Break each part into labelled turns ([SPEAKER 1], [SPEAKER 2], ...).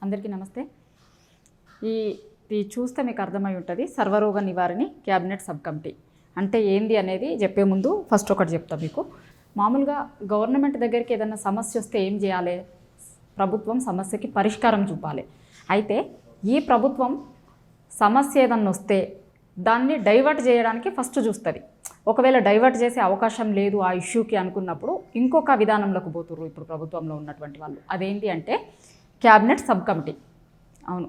[SPEAKER 1] అందరికీ నమస్తే. ఇది చూస్తే మీకు అర్థమై ఉంటుంది. సర్వరోగ నివారణ క్యాబినెట్ సబ్ కమిటీ అంటే ఏంది అనేది చెప్పే ముందు ఫస్ట్ ఒకటి చెప్తా మీకు. మామూలుగా గవర్నమెంట్ దగ్గరికి ఏదైనా సమస్య వస్తే ఏం చేయాలి? ప్రభుత్వం సమస్యకి పరిష్కారం చూపాలి. అయితే ఈ ప్రభుత్వం సమస్య ఏదన్నా వస్తే దాన్ని డైవర్ట్ చేయడానికి ఫస్ట్ చూస్తుంది. ఒకవేళ డైవర్ట్ చేసే అవకాశం లేదు ఆ ఇష్యూకి అనుకున్నప్పుడు ఇంకొక విధానంలోకి పోతుర్రు ఇప్పుడు ప్రభుత్వంలో ఉన్నటువంటి వాళ్ళు. అదేంటి అంటే క్యాబినెట్ సబ్ కమిటీ. అవును,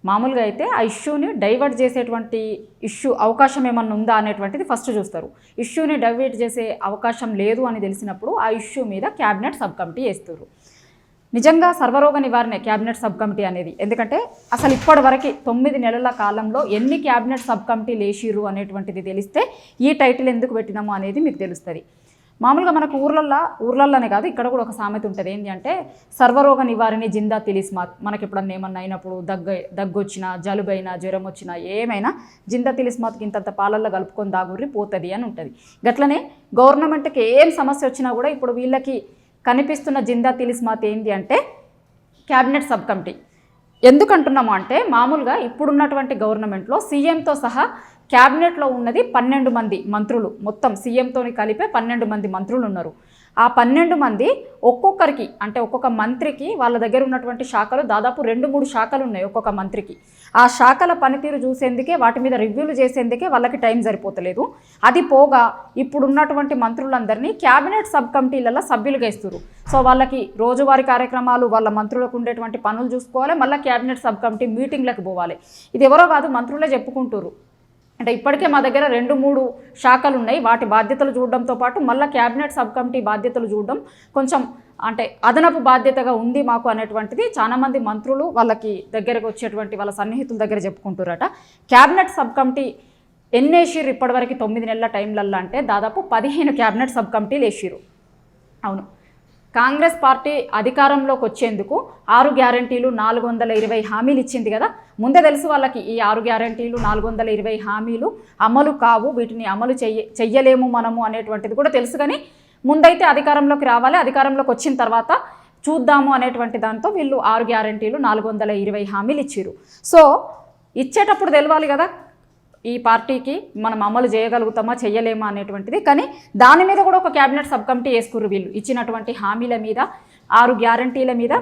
[SPEAKER 1] మామూలుగా అయితే ఆ ఇష్యూని డైవర్ట్ చేసేటువంటి అవకాశం ఏమన్నా ఉందా అనేటువంటిది ఫస్ట్ చూస్తారు. ఇష్యూని డైవర్ట్ చేసే అవకాశం లేదు అని తెలిసినప్పుడు ఆ ఇష్యూ మీద క్యాబినెట్ సబ్ కమిటీ వేస్తారు. నిజంగా సర్వరోగ నివారణ క్యాబినెట్ సబ్ కమిటీ అనేది, ఎందుకంటే అసలు ఇప్పటివరకు 9 నెలల కాలంలో ఎన్ని క్యాబినెట్ సబ్ కమిటీలు వేసిర్రు అనేటువంటిది తెలిస్తే ఈ టైటిల్ ఎందుకు పెట్టినాము అనేది మీకు తెలుస్తుంది. మామూలుగా మనకు ఊర్లలోనే కాదు, ఇక్కడ కూడా ఒక సామెత ఉంటుంది. ఏంటి అంటే సర్వరోగ నివారణ జిందా తిలిస్మాత్. మనకి ఎప్పుడన్నా ఏమన్నా అయినప్పుడు దగ్గు వచ్చినా, జలుబైనా, జ్వరం వచ్చినా, ఏమైనా జిందా తిలిస్మాత్కి ఇంతంత పాలల్లో కలుపుకొని దాగుర్రి పోతుంది అని ఉంటుంది. గట్లనే గవర్నమెంట్కి ఏం సమస్య వచ్చినా కూడా ఇప్పుడు వీళ్ళకి కనిపిస్తున్న జిందా తిలిస్మాత్ ఏంటి అంటే క్యాబినెట్ సబ్ కమిటీ. ఎందుకంటున్నాము అంటే మామూలుగా ఇప్పుడున్నటువంటి గవర్నమెంట్లో సీఎంతో సహా క్యాబినెట్లో ఉన్నది 12 మంది మంత్రులు. మొత్తం సీఎంతో కలిపే 12 మంది మంత్రులు ఉన్నారు. ఆ 12 మంది ఒక్కొక్కరికి అంటే ఒక్కొక్క మంత్రికి వాళ్ళ దగ్గర ఉన్నటువంటి శాఖలు దాదాపు 2-3 శాఖలు ఉన్నాయి ఒక్కొక్క మంత్రికి. ఆ శాఖల పనితీరు చూసేందుకే, వాటి మీద రివ్యూలు చేసేందుకే వాళ్ళకి టైం సరిపోతలేదు. అది పోగా ఇప్పుడు ఉన్నటువంటి మంత్రులందరినీ క్యాబినెట్ సబ్ కమిటీలలో సభ్యులుగా ఇస్తారు. సో వాళ్ళకి రోజువారీ కార్యక్రమాలు, వాళ్ళ మంత్రులకు ఉండేటువంటి పనులు చూసుకోవాలి, మళ్ళీ క్యాబినెట్ సబ్ కమిటీ మీటింగ్లకు పోవాలి. ఇది ఎవరో కాదు, మంత్రులే చెప్పుకుంటారు. అంటే ఇప్పటికే మా దగ్గర 2-3 శాఖలు ఉన్నాయి, వాటి బాధ్యతలు చూడడంతో పాటు మళ్ళీ క్యాబినెట్ సబ్ కమిటీ బాధ్యతలు చూడడం కొంచెం అంటే అదనపు బాధ్యతగా ఉంది మాకు అనేటువంటిది చాలామంది మంత్రులు వాళ్ళకి దగ్గరకు వచ్చేటువంటి వాళ్ళ సన్నిహితుల దగ్గర చెప్పుకుంటారట. క్యాబినెట్ సబ్ కమిటీ ఎన్ని వేసిర్రు ఇప్పటివరకు 9 నెలల టైంలల్లో అంటే దాదాపు 15 క్యాబినెట్ సబ్ కమిటీలు వేసిర్రు. అవును, కాంగ్రెస్ పార్టీ అధికారంలోకి వచ్చేందుకు 6 గ్యారంటీలు 420 హామీలు ఇచ్చింది కదా. ముందే తెలుసు వాళ్ళకి ఈ 6 గ్యారంటీలు 420 హామీలు అమలు కావు, వీటిని అమలు చెయ్యలేము మనము అనేటువంటిది కూడా తెలుసు. కానీ ముందైతే అధికారంలోకి రావాలి, అధికారంలోకి వచ్చిన తర్వాత చూద్దాము అనేటువంటి దాంతో వీళ్ళు 6 గ్యారంటీలు 420 హామీలు ఇచ్చిర్రు. సో ఇచ్చేటప్పుడు తెలవాలి కదా ఈ పార్టీకి మనం అమలు చేయగలుగుతామా చెయ్యలేమా అనేటువంటిది. కానీ దాని మీద కూడా ఒక క్యాబినెట్ సబ్ కమిటీ వేసుకుర్రు వీళ్ళు. ఇచ్చినటువంటి హామీల మీద, 6 గ్యారంటీల మీద,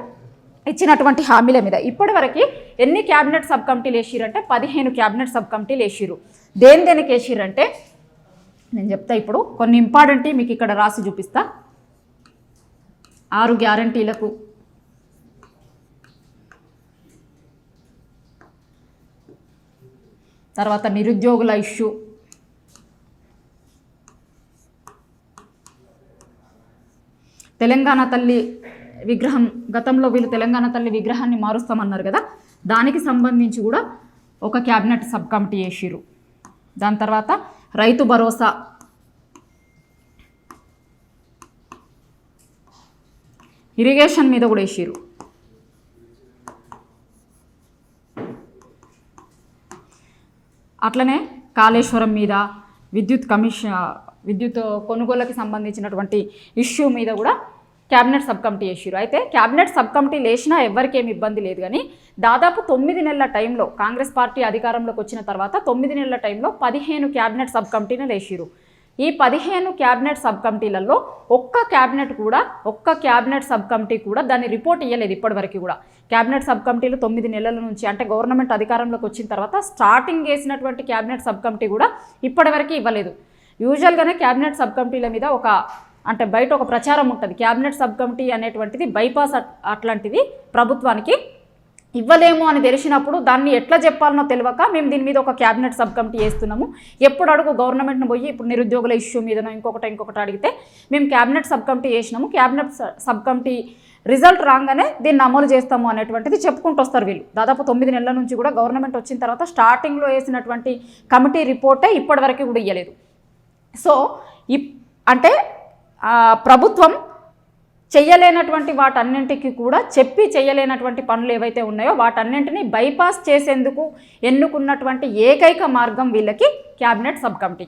[SPEAKER 1] ఇచ్చినటువంటి హామీల మీద ఇప్పటివరకు ఎన్ని క్యాబినెట్ సబ్ కమిటీలు వేసిరంటే 15 క్యాబినెట్ సబ్ కమిటీలు వేసిర్రు. దేనికి వేసిరంటే నేను చెప్తా. ఇప్పుడు కొన్ని ఇంపార్టెంట్ మీకు ఇక్కడ రాసి చూపిస్తా. 6 గ్యారంటీలకు తర్వాత నిరుద్యోగుల ఇష్యూ, తెలంగాణ తల్లి విగ్రహం, గతంలో వీళ్ళు తెలంగాణ తల్లి విగ్రహాన్ని మారుస్తామన్నారు కదా, దానికి సంబంధించి కూడా ఒక క్యాబినెట్ సబ్ కమిటీ వేసిర్రు. దాని తర్వాత రైతు భరోసా, ఇరిగేషన్ మీద కూడా వేసిర్రు. అట్లనే కాళేశ్వరం మీద, విద్యుత్ కొనుగోలుకి సంబంధించినటువంటి ఇష్యూ మీద కూడా క్యాబినెట్ సబ్ కమిటీ వేసిర్రు. అయితే క్యాబినెట్ సబ్ కమిటీలు వేసినా ఎవరికి ఏమి ఇబ్బంది లేదు. కానీ దాదాపు 9 నెలల టైంలో కాంగ్రెస్ పార్టీ అధికారంలోకి వచ్చిన తర్వాత 9 నెలల టైంలో 15 క్యాబినెట్ సబ్ కమిటీలు వేసిర్రు. ఈ 15 క్యాబినెట్ సబ్ కమిటీలలో ఒక్క క్యాబినెట్ సబ్ కమిటీ కూడా దాన్ని రిపోర్ట్ ఇవ్వలేదు ఇప్పటివరకు కూడా. క్యాబినెట్ సబ్ కమిటీలు 9 నెలల నుంచి అంటే గవర్నమెంట్ అధికారంలోకి వచ్చిన తర్వాత స్టార్టింగ్ వేసినటువంటి క్యాబినెట్ సబ్ కమిటీ కూడా ఇప్పటివరకు ఇవ్వలేదు. యూజువల్గానే క్యాబినెట్ సబ్ కమిటీల మీద అంటే బయట ఒక ప్రచారం ఉంటుంది, క్యాబినెట్ సబ్ కమిటీ అనేటువంటిది బైపాస్ అట్లాంటిది ప్రభుత్వానికి ఇవ్వలేము అని తెలిసినప్పుడు దాన్ని ఎట్లా చెప్పాలనో తెలియక మేము దీని మీద ఒక క్యాబినెట్ సబ్ కమిటీ వేస్తున్నాము. ఎప్పుడు అడుగు గవర్నమెంట్ను పోయి ఇప్పుడు నిరుద్యోగుల ఇష్యూ మీదనో ఇంకొకటి అడిగితే మేము క్యాబినెట్ సబ్ కమిటీ వేసినాము, క్యాబినెట్ సబ్ కమిటీ రిజల్ట్ రాగానే దీన్ని అమలు చేస్తాము అనేటువంటిది చెప్పుకుంటూ వస్తారు వీళ్ళు. దాదాపు 9 నెలల నుంచి కూడా గవర్నమెంట్ వచ్చిన తర్వాత స్టార్టింగ్లో వేసినటువంటి కమిటీ రిపోర్టే ఇప్పటివరకు కూడా ఇవ్వలేదు. సో అంటే ప్రభుత్వం చెయ్యలేనటువంటి వాటన్నింటికి కూడా చెప్పి చెయ్యలేనటువంటి పనులు ఏవైతే ఉన్నాయో వాటన్నింటినీ బైపాస్ చేసేందుకు ఎన్నుకున్నటువంటి ఏకైక మార్గం వీళ్ళకి క్యాబినెట్ సబ్ కమిటీ.